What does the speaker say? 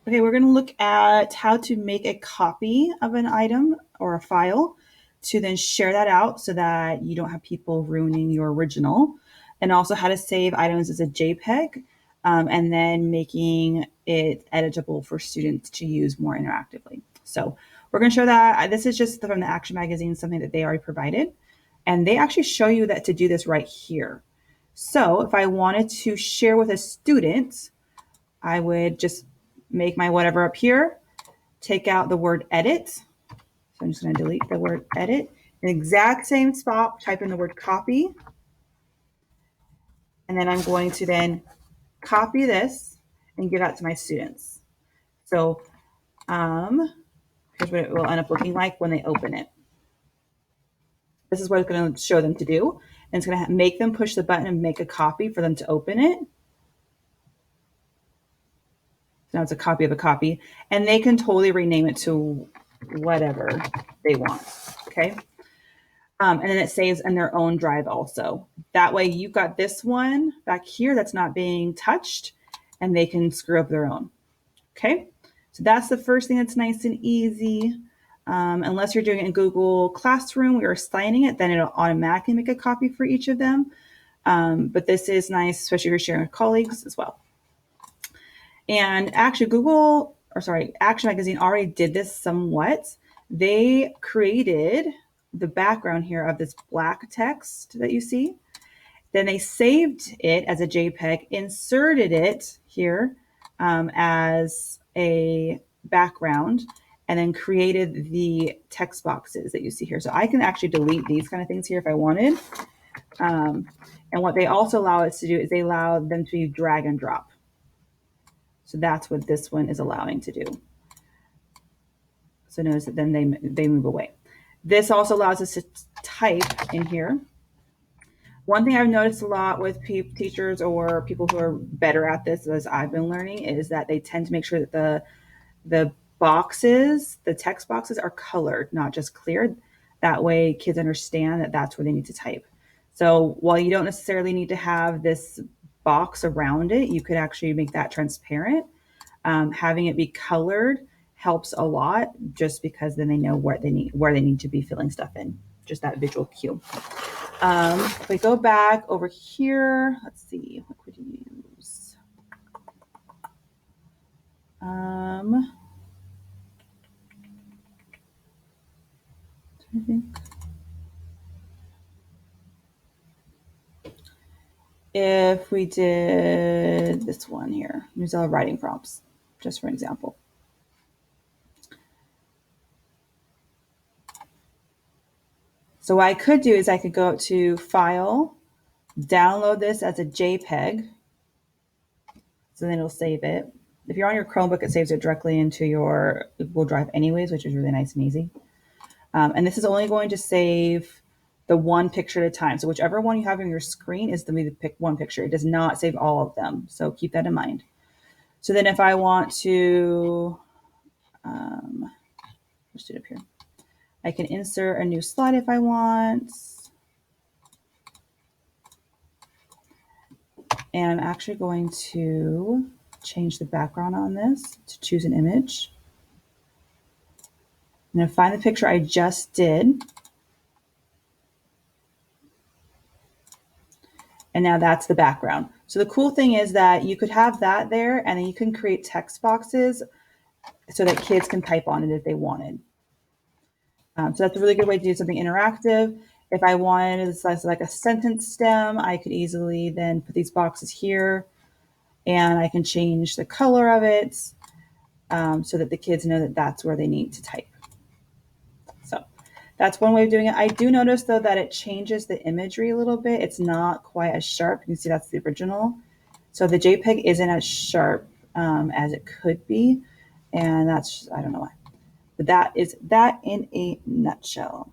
Okay, we're going to look at how to make a copy of an item or a file to then share that out so that you don't have people ruining your original, and also how to save items as a JPEG, and then making it editable for students to use more interactively. So we're going to show that. This is just from the Action Magazine, something that they already provided. And they actually show you that to do this right here. So if I wanted to share with a student, I would just make my whatever up here, take out the word edit. So I'm just going to delete the word edit. In the exact same spot, type in the word copy. And then I'm going to then copy this and give that to my students. So here's what it will end up looking like when they open it. This is what it's going to show them to do. And it's going to make them push the button and make a copy for them to open it. So now it's a copy of a copy. And they can totally rename it to whatever they want. Okay. And then it saves in their own drive also. That way you've got this one back here that's not being touched, and they can screw up their own. Okay. So that's the first thing that's nice and easy. Unless you're doing it in Google Classroom, we are assigning it, then it'll automatically make a copy for each of them. But this is nice, especially if you're sharing with colleagues as well. And actually Action Magazine already did this somewhat. They created the background here of this black text that you see. Then they saved it as a JPEG, inserted it here as a background, and then created the text boxes that you see here. So I can actually delete these kind of things here if I wanted. And what they also allow us to do is they allow them to drag and drop. So that's what this one is allowing to do. So notice that then they move away. This also allows us to type in here. One thing I've noticed a lot with teachers or people who are better at this, as I've been learning, is that they tend to make sure that the boxes, the text boxes, are colored, not just clear. That way kids understand that that's where they need to type. So while you don't necessarily need to have this box around it, you could actually make that transparent. Having it be colored helps a lot, just because then they know where they need to be filling stuff in. Just that visual cue. If we go back over here, let's see, what could you use? I think if we did this one here, Mozilla writing prompts, just for example. So what I could do is I could go up to File, download this as a JPEG. So then it'll save it. If you're on your Chromebook, it saves it directly into your Google Drive anyways, which is really nice and easy. And this is only going to save the one picture at a time. So whichever one you have on your screen is going to be the one picture. It does not save all of them. So keep that in mind. So then if I want to, let's do it up here. I can insert a new slide if I want. And I'm actually going to change the background on this to choose an image. I'm going to find the picture I just did. And now that's the background. So the cool thing is that you could have that there, and then you can create text boxes so that kids can type on it if they wanted. So that's a really good way to do something interactive. If I wanted this as like a sentence stem, I could easily then put these boxes here, and I can change the color of it so that the kids know that that's where they need to type. So that's one way of doing it. I do notice, though, that it changes the imagery a little bit. It's not quite as sharp. You can see that's the original. So the JPEG isn't as sharp as it could be. And that's, I don't know why. But that is that in a nutshell.